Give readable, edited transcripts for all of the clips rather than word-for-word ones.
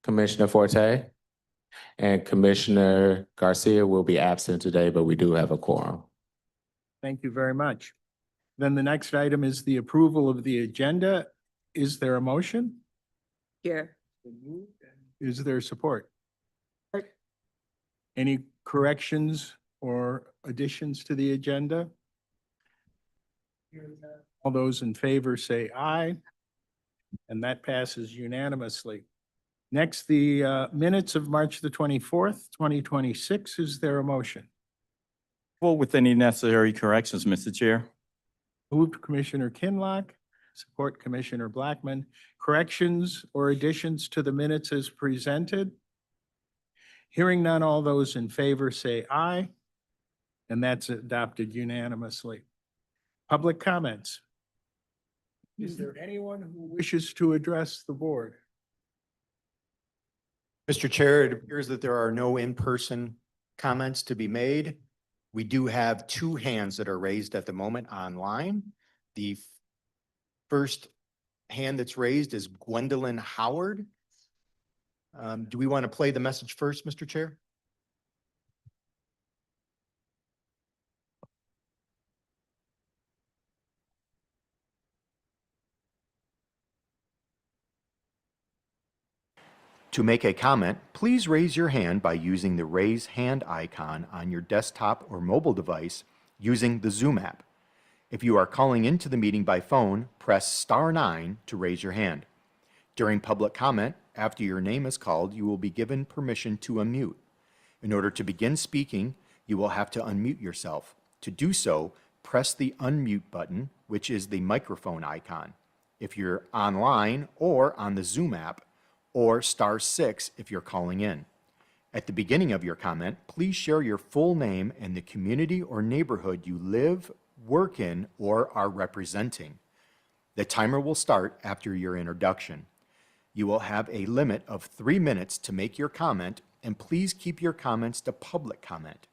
Commissioner Forte, and Commissioner Garcia will be absent today, but we do have a quorum. Thank you very much. Then the next item is the approval of the agenda. Is there a motion? Here. Is there support? Any corrections or additions to the agenda? All those in favor say aye, and that passes unanimously. Next, the minutes of March the 24th, 2026. Is there a motion? Well, with any necessary corrections, Mr. Chair. Moved Commissioner Kinlock, support Commissioner Blackman. Corrections or additions to the minutes as presented? Hearing none, all those in favor say aye, and that's adopted unanimously. Public comments. Is there anyone who wishes to address the board? Mr. Chair, it appears that there are no in-person comments to be made. We do have two hands that are raised at the moment online. The first hand that's raised is Gwendolyn Howard. Do we want to play the message first, Mr. Chair? To make a comment, please raise your hand by using the raise hand icon on your desktop or mobile device using the Zoom app. If you are calling into the meeting by phone, press *9 to raise your hand. During public comment, after your name is called, you will be given permission to unmute. In order to begin speaking, you will have to unmute yourself. To do so, press the unmute button, which is the microphone icon, if you're online or on the Zoom app, or *6 if you're calling in. At the beginning of your comment, please share your full name and the community or neighborhood you live, work in, or are representing. The timer will start after your introduction. You will have a limit of 3 minutes to make your comment, and please keep your comments to public comment.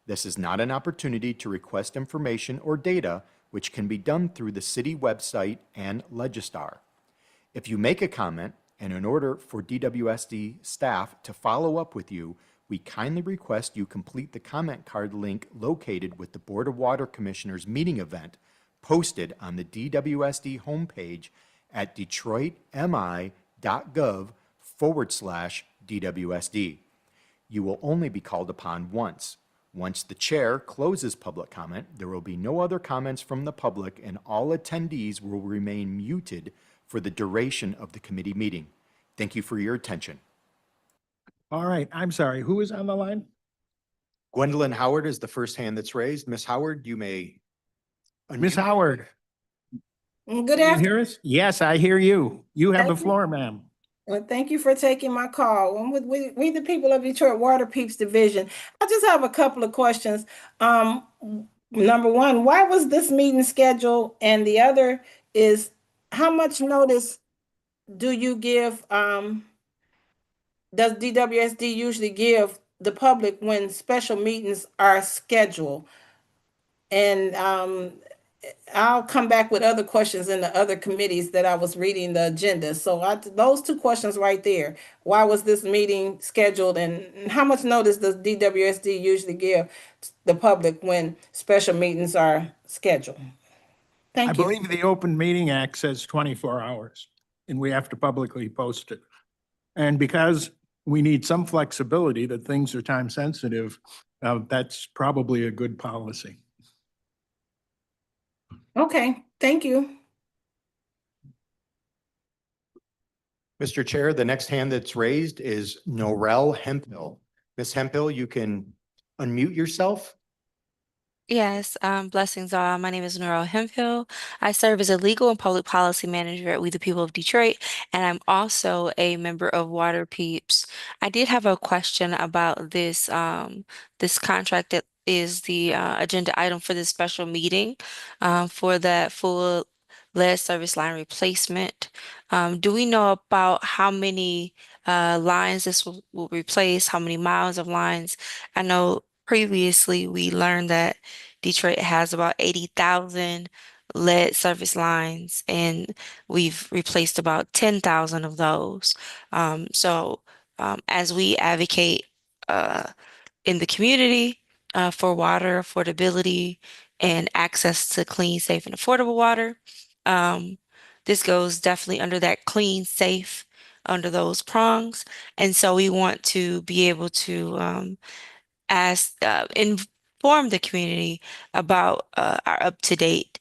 This is not an opportunity to request information or data, which can be done through the city website and Legistar. If you make a comment, and in order for DWSD staff to follow up with you, we kindly request you complete the comment card link located with the Board of Water Commissioners meeting event posted on the DWSD homepage at detroitmi.gov/DWSD. You will only be called upon once. Once the chair closes public comment, there will be no other comments from the public, and all attendees will remain muted for the duration of the committee meeting. Thank you for your attention. All right, I'm sorry, who is on the line? Gwendolyn Howard is the first hand that's raised. Ms. Howard, you may. Miss Howard. Good Can you afternoon. hear us? Yes, I hear you. You have the Thank you. floor, ma'am. Well, thank you for taking my call. We the people of Detroit Water Peeps Division. I just have a couple of questions. Number one, why was this meeting scheduled? And the other is, how much notice do you give, does DWSD usually give the public when special meetings are scheduled? And I'll come back with other questions in the other committees that I was reading the agenda. So those two questions right there. Why was this meeting scheduled, and how much notice does DWSD usually give the public when special meetings are scheduled? I Thank you. believe the Open Meeting Act says 24 hours, and we have to publicly post it. And because we need some flexibility that things are time sensitive, that's probably a good policy. Okay, thank you. Mr. Chair, the next hand that's raised is Norel Hemphill. Ms. Hemphill, you can unmute yourself. Yes, blessings all. My name is Norel Hemphill. I serve as a legal and public policy manager at We the People of Detroit, and I'm also a member of Water Peeps. I did have a question about this this contract that is the agenda item for this special meeting for that full lead service line replacement. Do we know about how many lines this will replace, how many miles of lines? I know previously we learned that Detroit has about 80,000 lead service lines, and we've replaced about 10,000 of those. So as we advocate in the community for water affordability and access to clean, safe, and affordable water. Um, this goes definitely under that clean, safe, under those prongs. And so we want to be able to inform the community about our up-to-date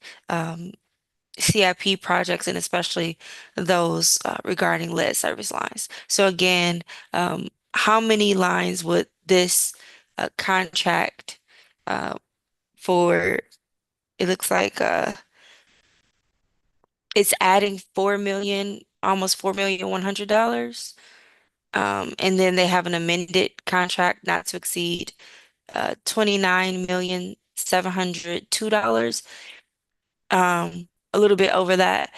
CIP projects and especially those regarding lead service lines. So again, how many lines would this contract for, it looks like it's adding 4 million, almost $4,100,000. And then they have an amended contract not to exceed $29,702. A little bit over that.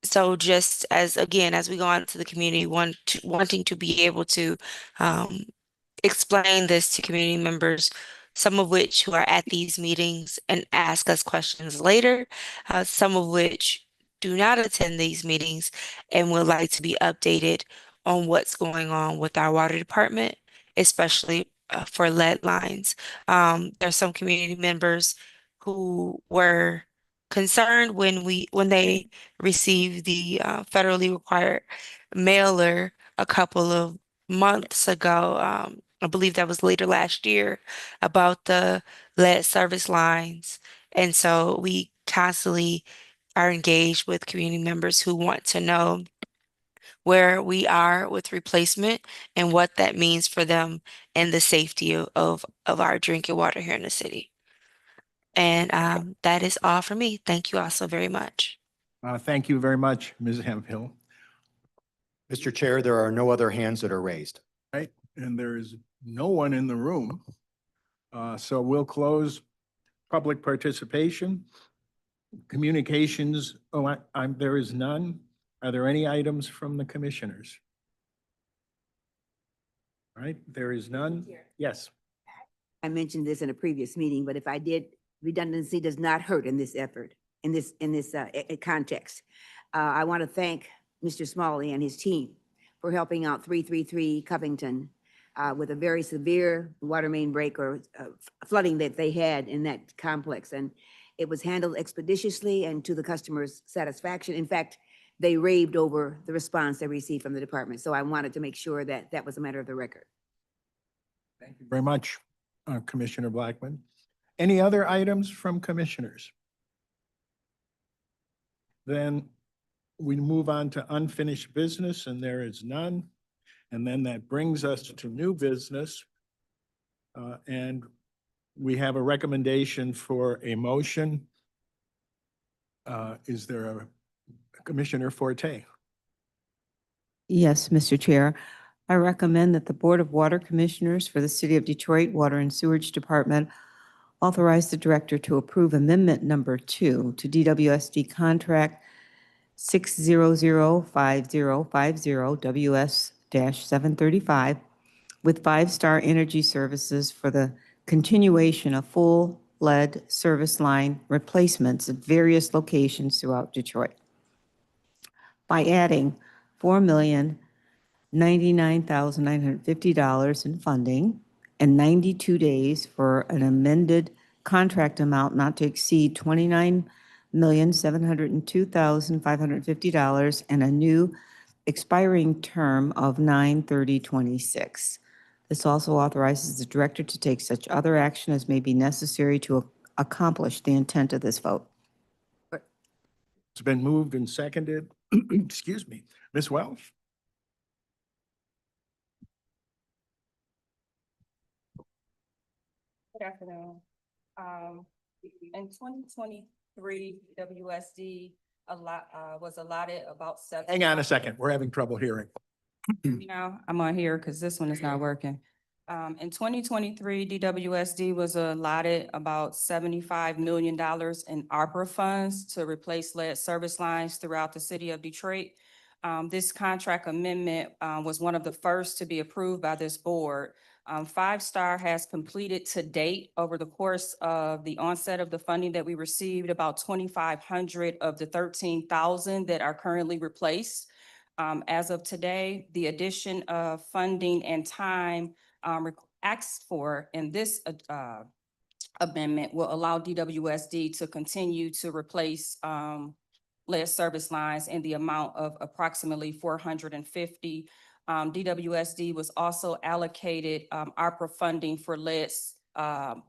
So just as, again, as we go out to the community, wanting to be able to um, explain this to community members, some of which who are at these meetings and ask us questions later, some of which do not attend these meetings and would like to be updated on what's going on with our water department, especially for lead lines. There's some community members who were concerned when they received the federally required mailer a couple of months ago. I believe that was later last year, about the lead service lines. And so we constantly are engaged with community members who want to know where we are with replacement and what that means for them and the safety of our drinking water here in the city. And that is all for me. Thank you all so very much. Thank you very much, Ms. Hemphill. Mr. Chair, there are no other hands that are raised. Right, and there is no one in the room. So we'll close public participation. Communications, there is none. Are there any items from the commissioners? All right, there is none. Yes. I mentioned this in a previous meeting, but if I did, redundancy does not hurt in this effort, in this context. I want to thank Mr. Smalley and his team for helping out 333 Covington with a very severe water main break or flooding that they had in that complex. And it was handled expeditiously and to the customer's satisfaction. In fact, they raved over the response they received from the department. So I wanted to make sure that that was a matter of the record. Thank you very much, Commissioner Blackman. Any other items from commissioners? Then we move on to unfinished business, and there is none. And then that brings us to new business. And we have a recommendation for a motion. Is there a Commissioner Forte? Yes, Mr. Chair. I recommend that the Board of Water Commissioners for the City of Detroit Water and Sewerage Department authorize the Director to approve Amendment Number 2 to DWSD Contract 6005050 WS-735 with Five Star Energy Services for the continuation of full lead service line replacements at various locations throughout Detroit by adding $4,099,950 in funding and 92 days for an amended contract amount not to exceed $29,702,550 and a new expiring term of 9/30/26. This also authorizes the Director to take such other action as may be necessary to accomplish the intent of this vote. It's been moved and seconded. Excuse me. Ms. Welch? Good afternoon. In 2023, WSD was allotted about seven. Hang on a second. We're having trouble hearing. I'm on here because this one is not working. In 2023, DWSD was allotted about $75 million in ARPA funds to replace lead service lines throughout the city of Detroit. This contract amendment was one of the first to be approved by this board. Five Star has completed to date, over the course of the onset of the funding that we received, about 2,500 of the 13,000 that are currently replaced. As of today, the addition of funding and time asked for in this amendment will allow DWSD to continue to replace lead service lines in the amount of approximately 450. DWSD was also allocated ARPA funding for lead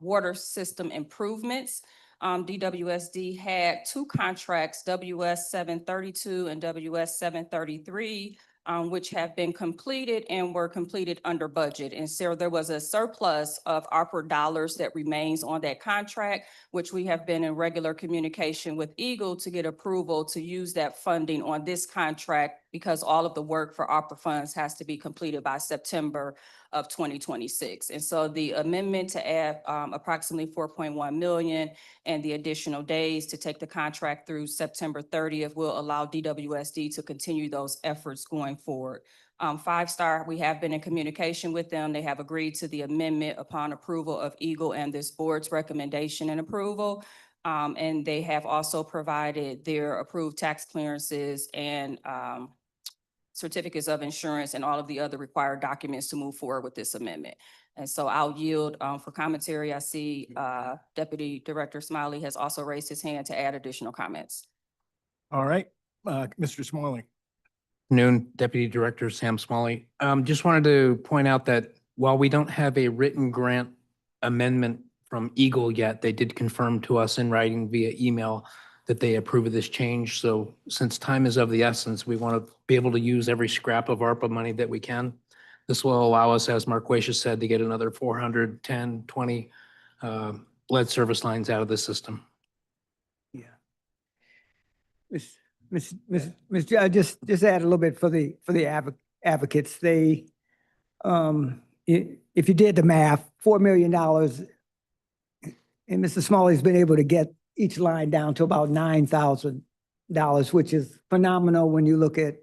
water system improvements. DWSD had two contracts, WS 732 and WS 733, which have been completed and were completed under budget. And so there was a surplus of ARPA dollars that remains on that contract, which we have been in regular communication with Eagle to get approval to use that funding on this contract because all of the work for ARPA funds has to be completed by September of 2026. And so the amendment to add approximately 4.1 million and the additional days to take the contract through September 30th will allow DWSD to continue those efforts going forward. 5-Star, we have been in communication with them. They have agreed to the amendment upon approval of Eagle and this board's recommendation and approval. And they have also provided their approved tax clearances and certificates of insurance and all of the other required documents to move forward with this amendment. And so I'll yield for commentary. I see Deputy Director Smiley has also raised his hand to add additional comments. All right, Mr. Smalley. Noon, Deputy Director Sam Smalley. Just wanted to point out that while we don't have a written grant amendment from Eagle yet, they did confirm to us in writing via email that they approve of this change. So since time is of the essence, we want to be able to use every scrap of ARPA money that we can. This will allow us, as Marquesha said, to get another 410, 20 lead service lines out of the system. Yeah. Just add a little bit for the advocates. They, if you did the math, $4 million, and Mr. Smalley's been able to get each line down to about $9,000, which is phenomenal when you look at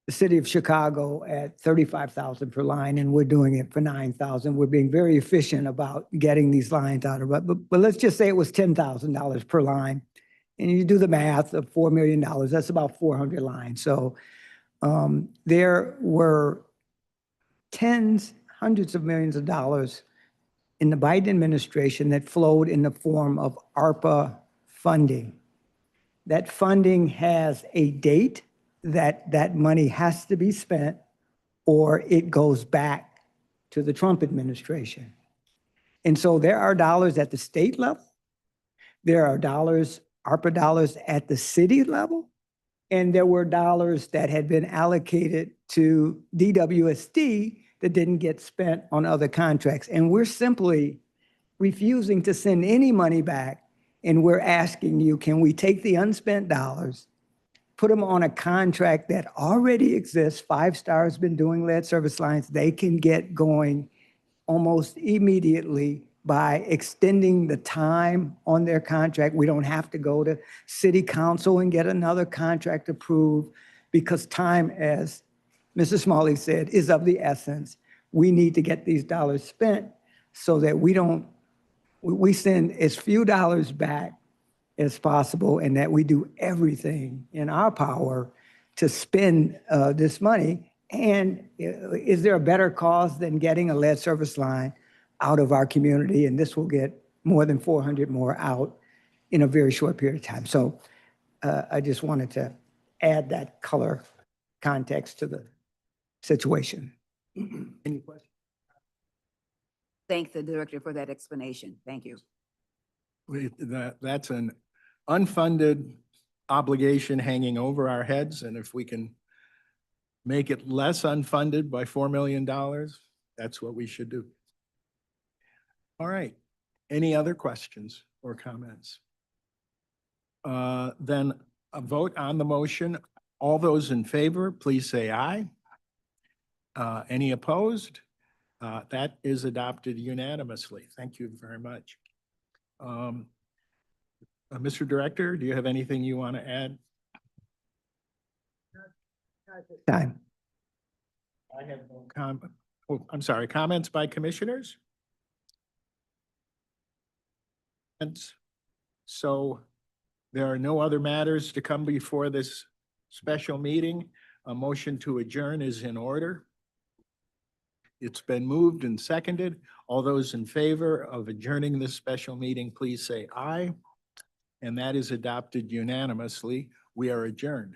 the city of Chicago at $35,000 per line, and we're doing it for $9,000. We're being very efficient about getting these lines out of it. But let's just say it was $10,000 per line. And you do the math of $4 million, that's about 400 lines. So there were hundreds of millions of dollars in the Biden administration that flowed in the form of ARPA funding. That funding has a date that money has to be spent, or it goes back to the Trump administration. And so there are dollars at the state level. There are dollars, ARPA dollars at the city level, and there were dollars that had been allocated to DWSD that didn't get spent on other contracts. And we're simply refusing to send any money back, and we're asking you, can we take the unspent dollars, put them on a contract that already exists? 5-Star has been doing lead service lines. They can get going almost immediately by extending the time on their contract. We don't have to go to city council and get another contract approved, because time, as Mrs. Smalley said, is of the essence. We need to get these dollars spent so that we send as few dollars back as possible, and that we do everything in our power to spend this money. And is there a better cause than getting a lead service line out of our community? And this will get more than 400 more out in a very short period of time. So I just wanted to add that color context to the situation. Any questions? Thank the director for that explanation. Thank you. That's an unfunded obligation hanging over our heads, and if we can make it less unfunded by $4 million, that's what we should do. All right. Any other questions or comments? Then a vote on the motion. All those in favor, please say aye. Any opposed? That is adopted unanimously. Thank you very much. Mr. Director, do you have anything you want to add? Time. I have no comment. Oh, I'm sorry, comments by commissioners? And so there are no other matters to come before this special meeting. A motion to adjourn is in order. It's been moved and seconded. All those in favor of adjourning this special meeting, please say aye. And that is adopted unanimously. We are adjourned.